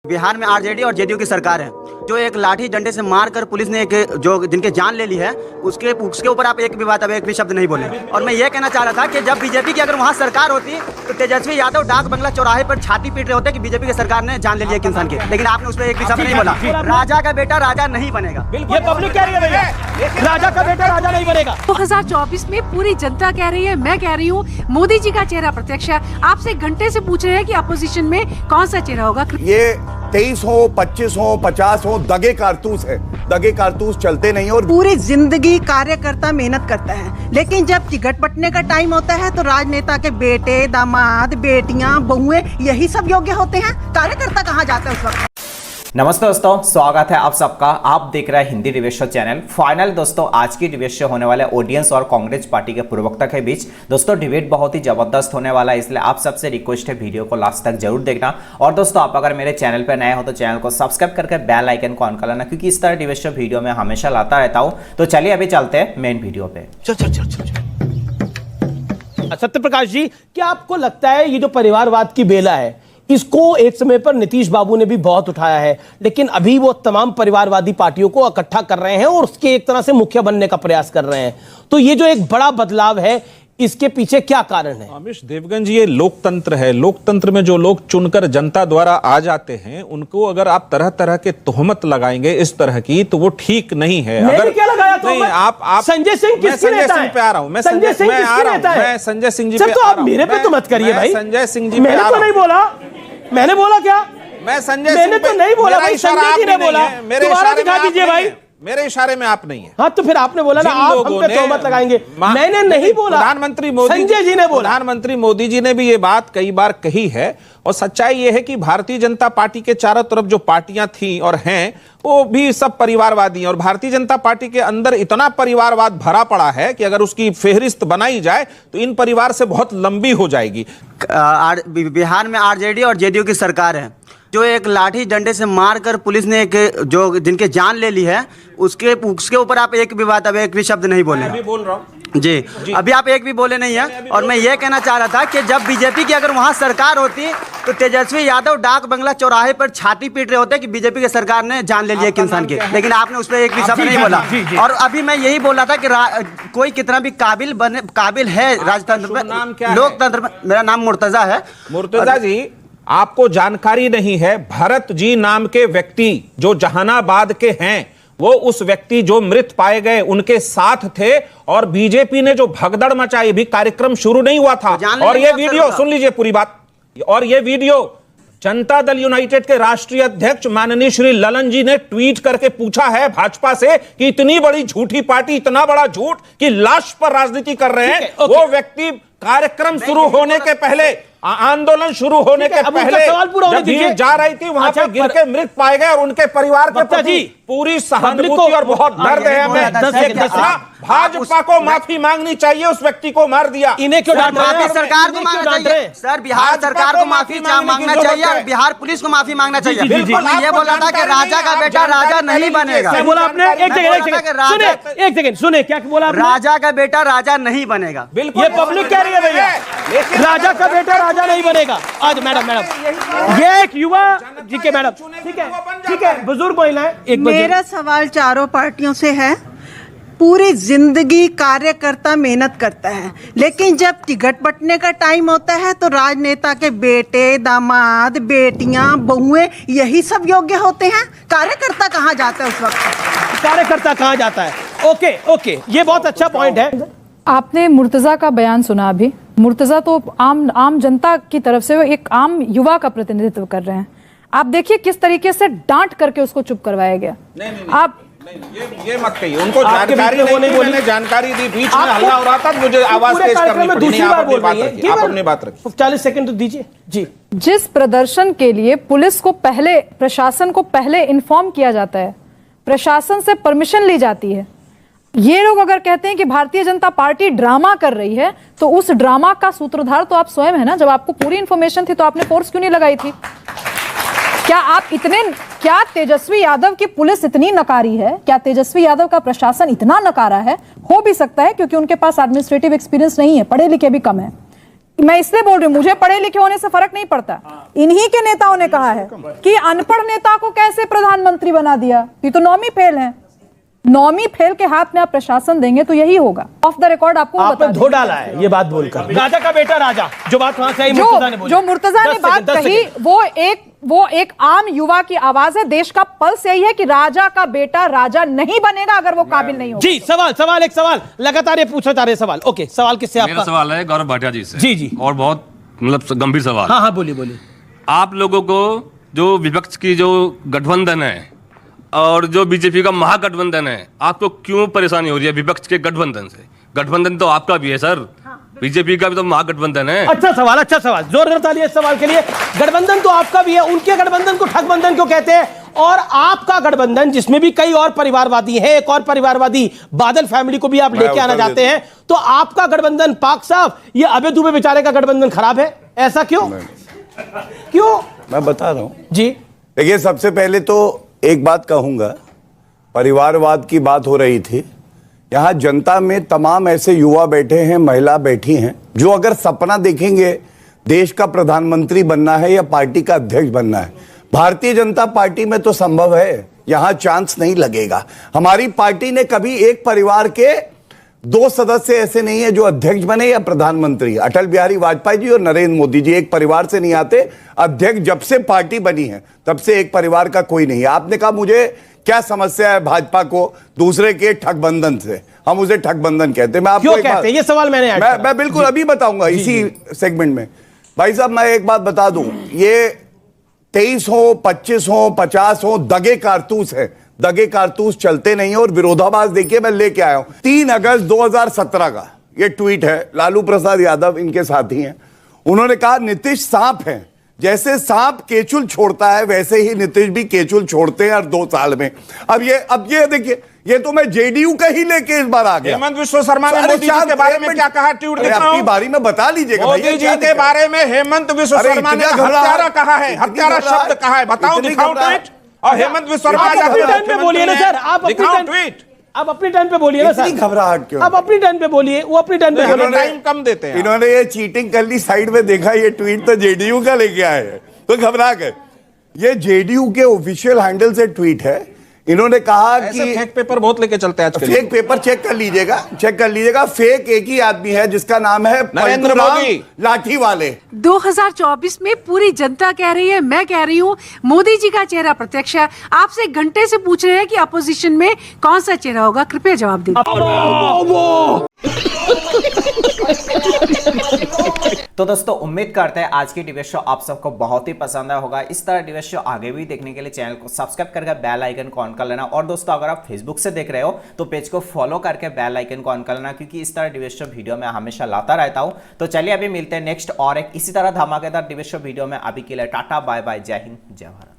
बिहार में आरजेडी और जेडीयू की सरकार है। जो एक लाठी डंडे से मारकर पुलिस ने जो जिनके जान ले ली है, उसके ऊपर आप एक भी बात, अब एक भी शब्द नहीं बोले। और मैं ये कहना चाह रहा था कि जब बीजेपी की अगर वहाँ सरकार होती तो तेजस्वी यादव डाक बंगला चौराहे पर छाती पीट रहे होते कि बीजेपी की सरकार ने जान ले लिया एक इंसान की, लेकिन आपने उस पर एक भी शब्द नहीं बोला। राजा का बेटा राजा नहीं बनेगा। ये पब्लिक कह रही है भैया, राजा का बेटा राजा नहीं बनेगा। 2024 में पूरी जनता कह रही है, मैं कह रही हूँ मोदी जी का चेहरा प्रत्यक्ष है। आपसे एक घंटे से पूछ रहे हैं कि अपोजिशन में कौन सा चेहरा होगा। ये 23 हो, 25 हो, 50 हो, दगे कारतूस है। दगे कारतूस चलते नहीं। और पूरी जिंदगी कार्यकर्ता मेहनत करता है, लेकिन जब टिकट बंटने का टाइम होता है तो राजनेता के बेटे, दामाद, बेटियां, बहुएं यही सब योग्य होते हैं। कार्यकर्ता कहाँ जाता है उस वक्त। नमस्ते दोस्तों, स्वागत है आप सबका। आप देख रहे हैं Hindi debate show channel. Final दोस्तों आज की डिबेट शो होने वाला है ऑडियंस और कांग्रेस पार्टी के प्रवक्ता के बीच। दोस्तों डिबेट बहुत ही जबरदस्त होने वाला है, इसलिए आप सबसे रिक्वेस्ट है वीडियो को लास्ट तक जरूर देखना। और दोस्तों आप अगर मेरे चैनल पर नए हो तो चैनल को सब्सक्राइब करके बेल आइकन को ऑन कर लेना, क्योंकि इस तरह डिबेट शो वीडियो में हमेशा लाता रहता हूँ। तो चलिए अभी चलते हैं मेन वीडियो पे। सत्यप्रकाश जी, क्या आपको लगता है ये जो परिवारवाद की बेला है, इसको एक समय पर नीतीश बाबू ने भी बहुत उठाया है, लेकिन अभी वो तमाम परिवारवादी पार्टियों को इकट्ठा कर रहे हैं और उसके एक तरह से मुखिया बनने का प्रयास कर रहे हैं। तो ये जो एक बड़ा बदलाव है, इसके पीछे क्या कारण है? अमिश देवगन जी, ये लोकतंत्र है। लोकतंत्र में जो लोग चुनकर जनता द्वारा आ जाते हैं, उनको अगर आप तरह तरह के तोहमत लगाएंगे इस तरह की, तो वो ठीक नहीं है। अगर क्या लगाया तो नहीं, आप संजय सिंह किसके नेता है? पे आ रहा हूं मैं। संजय सिंह किसके नेता है? मैं संजय सिंह जी पे तो आप मेरे पे तो मत करिए भाई। संजय सिंह जी, मैंने तो नहीं बोला। मैंने बोला क्या? मैं संजय मैंने तो नहीं बोला भाई, संजय जी ने बोला। दोबारा दिखा दीजिए भाई। मेरे इशारे में आप नहीं है। हाँ तो फिर आपने बोला ना आप हम पे तोहमत लगाएंगे। मैंने नहीं बोला, प्रधानमंत्री मोदी, संजय जी ने बोला। प्रधानमंत्री मोदी जी ने भी ये बात कई बार कही है। और सच्चाई ये है कि भारतीय जनता पार्टी के चारों तरफ जो पार्टियां थी और हैं, वो भी सब परिवारवादी हैं। और भारतीय जनता पार्टी के अंदर इतना परिवारवाद भरा पड़ा है कि अगर उसकी फेहरिस्त बनाई जाए तो इन परिवार से बहुत लंबी हो जाएगी। बिहार में आरजेडी और जेडीयू की सरकार है। जो एक लाठी डंडे से मारकर पुलिस ने जो जिनके जान ले ली है, उसके ऊपर आप एक भी बात, अब एक भी शब्द नहीं बोले। मैं भी बोल रहा हूं जी, अभी आप एक भी बोले नहीं है। और मैं ये कहना चाह रहा था कि जब बीजेपी की अगर वहाँ सरकार होती तो तेजस्वी यादव डाक बंगला चौराहे पर छाती पीट रहे होते कि बीजेपी की सरकार ने जान ले लिया एक इंसान की, लेकिन आपने उस पर एक भी शब्द नहीं बोला। और अभी मैं यही बोल रहा था कि कोई कितना भी काबिल है राजतंत्र में, लोकतंत्र में। मेरा नाम मुर्तजा है। मुर्तजा जी, आपको जानकारी नहीं है, भरत जी नाम के व्यक्ति जो जहानाबाद के हैं, वो उस व्यक्ति जो मृत पाए गए उनके साथ थे। और बीजेपी ने जो भगदड़ मचाई, भी कार्यक्रम शुरू नहीं हुआ था। और ये वीडियो सुन लीजिए पूरी बात। और ये वीडियो जनता दल यूनाइटेड के राष्ट्रीय अध्यक्ष माननीय श्री ललन जी ने ट्वीट करके पूछा है भाजपा से कि इतनी बड़ी झूठी पार्टी, इतना बड़ा झूठ कि लाश पर राजनीति कर रहे हैं। वो व्यक्ति कार्यक्रम शुरू होने के पहले, आंदोलन शुरू होने के पहले जब भीड़ जा रही थी, वहां पे गिर के मृत पाए गए और उनके परिवार के प्रति पूरी सहानुभूति और बहुत दर्द है हमें। भाजपा को माफी मांगनी चाहिए, उस व्यक्ति को मार दिया। इन्हें क्यों डांट रहे हैं? सरकार को मांगना चाहिए सर, बिहार सरकार को माफी मांगना चाहिए और बिहार पुलिस को माफी मांगना चाहिए। मैं ये बोला था कि राजा का बेटा राजा नहीं बनेगा। क्या बोला आपने? एक सेकंड सुने, क्या बोला आपने? राजा का बेटा राजा नहीं बनेगा। ये पब्लिक कह रही है भैया, राजा का बेटा राजा नहीं बनेगा। आज मैडम ये एक युवा जी के मैडम, ठीक है, बुजुर्ग महिलाएं। मेरा सवाल चारों पार्टियों से है। पूरी जिंदगी कार्यकर्ता मेहनत करता है, लेकिन जब टिकट बंटने का टाइम होता है तो राजनेता के बेटे, दामाद, बेटियां, बहुएं यही सब योग्य होते हैं। कार्यकर्ता कहाँ जाता है उस वक्त? कार्यकर्ता कहाँ जाता है? ओके, ये बहुत अच्छा पॉइंट है। आपने मुर्तजा का बयान सुना अभी। मुर्तजा तो आम जनता की तरफ से एक आम युवा का प्रतिनिधित्व कर रहे हैं। आप देखिए किस तरीके से डांट करके उसको चुप करवाया गया। आप ये मत कहिए, उनको जानकारी नहीं, मैंने जानकारी दी, बीच में हल्ला हो रहा था, मुझे आवाज तेज करनी पड़ी। दूसरी बार बोल रही है, आप अपनी बात रखिए। 40 सेकंड तो दीजिए जी। जिस प्रदर्शन के लिए पुलिस को पहले, प्रशासन को पहले इन्फॉर्म किया जाता है, प्रशासन से परमिशन ली जाती है। ये लोग अगर कहते हैं कि भारतीय जनता पार्टी ड्रामा कर रही है, तो उस ड्रामा का सूत्रधार तो आप स्वयं है ना। जब आपको पूरी इंफॉर्मेशन थी तो आपने फोर्स क्यों नहीं लगाई थी? क्या तेजस्वी यादव की पुलिस इतनी नकारी है? क्या तेजस्वी यादव का प्रशासन इतना नकारा है? हो भी सकता है क्योंकि उनके पास एडमिनिस्ट्रेटिव एक्सपीरियंस नहीं है, पढ़े लिखे भी कम है। मैं इसलिए बोल रही हूं, मुझे पढ़े लिखे होने से फर्क नहीं पड़ता। इन्हीं के नेताओं ने कहा है कि अनपढ़ नेता को कैसे प्रधानमंत्री बना दिया, ये तो नौवीं फेल है। नौवीं फेल के हाथ में आप प्रशासन देंगे तो यही होगा। ऑफ द रिकॉर्ड आपको आपने बता धो डाला है ये बात बोलकर। राजा का बेटा राजा, जो बात वहां से आई, जो मुर्तजा ने बात कही वो एक आम युवा की आवाज है। देश का पल्स यही है कि राजा का बेटा राजा नहीं बनेगा अगर वो काबिल नहीं होगा। जी एक सवाल लगातार ये पूछा जा रहे सवाल। ओके, सवाल किससे आपका? मेरा सवाल है गौरव भाटिया जी से। जी और बहुत मतलब गंभीर सवाल। हाँ बोलिए। आप लोगों को जो विपक्ष की जो गठबंधन है और जो बीजेपी का महागठबंधन है, आपको क्यों परेशानी हो रही है विपक्ष के गठबंधन से? गठबंधन तो आपका भी है सर, बीजेपी का भी तो महागठबंधन है। अच्छा सवाल। जोरदार ताली इस सवाल के लिए। गठबंधन तो आपका भी है, उनके गठबंधन को ठगबंधन क्यों कहते हैं? और आपका गठबंधन जिसमें भी कई और परिवारवादी है, एक और परिवारवादी बादल फैमिली को भी आप लेके आना चाहते हैं, तो आपका गठबंधन पाक साहब, ये अबे दुबे बेचारे का गठबंधन खराब है, ऐसा क्यों? मैं बता रहा हूं जी। देखिए, सबसे पहले तो एक बात कहूंगा, परिवारवाद की बात हो रही थी, यहां जनता में तमाम ऐसे युवा बैठे हैं, महिला बैठी हैं, जो अगर सपना देखेंगे देश का प्रधानमंत्री बनना है या पार्टी का अध्यक्ष बनना है, भारतीय जनता पार्टी में तो संभव है, यहां चांस नहीं लगेगा। हमारी पार्टी ने कभी एक परिवार के 2 सदस्य ऐसे नहीं है जो अध्यक्ष बने या प्रधानमंत्री। अटल बिहारी वाजपेयी जी और नरेंद्र मोदी जी एक परिवार से नहीं आते। अध्यक्ष जब से पार्टी बनी है तब से एक परिवार का कोई नहीं है। आपने कहा मुझे क्या समस्या है भाजपा को दूसरे के ठगबंधन से, हम उसे ठगबंधन कहते हैं। मैं आपको कहते हैं? ये सवाल मैं बिल्कुल अभी बताऊंगा इसी सेगमेंट में। भाई साहब, मैं एक बात बता दूं, ये 23 हो, 25 हो, 50 हो, दगे कारतूस है। दगे कारतूस चलते नहीं है। और विरोधाभास देखिए, मैं लेके आया हूं 3 अगस्त 2017 का ये ट्वीट है। लालू प्रसाद यादव इनके साथी हैं। उन्होंने कहा नीतीश सांप है, जैसे सांप केचुल छोड़ता है वैसे ही नीतीश भी केचुल छोड़ते हैं हर 2 साल में। अब ये देखिए, ये तो मैं जेडीयू का ही लेके इस बार आ गया। हेमंत विश्व शर्मा ने मोदी जी के बारे में क्या कहा? ट्वीट दिखाऊं? अपनी बारी में बता लीजिएगा। मोदी जी के बारे में हेमंत विश्व शर्मा ने हत्यारा कहा है, हत्यारा शब्द कहा है। बताओ, दिखाओ ट्वीट। और हेमंत विश्व शर्मा अपनी टर्न पे बोलिए ना सर, आप अपनी टर्न पे बोलिए ना सर। घबराहट क्यों? आप अपनी टर्न पे बोलिए, वो अपनी टर्न पे बोलिए। टाइम कम देते हैं। इन्होंने ये चीटिंग कर ली, साइड में देखा ये ट्वीट तो जेडीयू का लेके आए हैं, तो घबरा गए। ये जेडीयू के ऑफिशियल हैंडल से ट्वीट है। इन्होंने कहा कि फेक पेपर बहुत लेके चलते हैं आजकल। फेक पेपर चेक कर लीजिएगा। फेक एक ही आदमी है जिसका नाम है नरेंद्र मोदी, लाठी वाले। 2024 में पूरी जनता कह रही है, मैं कह रही हूँ, मोदी जी का चेहरा प्रत्यक्ष है। आपसे घंटे से पूछ रहे हैं कि अपोजिशन में कौन सा चेहरा होगा, कृपया जवाब दीजिए। तो दोस्तों, उम्मीद करते हैं आज की डिबेट शो आप सबको बहुत ही पसंद आया होगा। इस तरह डिबेट शो आगे भी देखने के लिए चैनल को सब्सक्राइब करके बेल आइकन को ऑन कर लेना। और दोस्तों, अगर आप फेसबुक से देख रहे हो तो पेज को फॉलो करके बेल आइकन को ऑन कर लेना, क्योंकि इस तरह डिबेट शो वीडियो में हमेशा लाता रहता हूं। तो चलिए अभी मिलते हैं नेक्स्ट और एक इसी तरह धमाकेदार डिबेट शो वीडियो में। अभी के लिए टाटा बाय बाय, जय हिंद, जय भारत।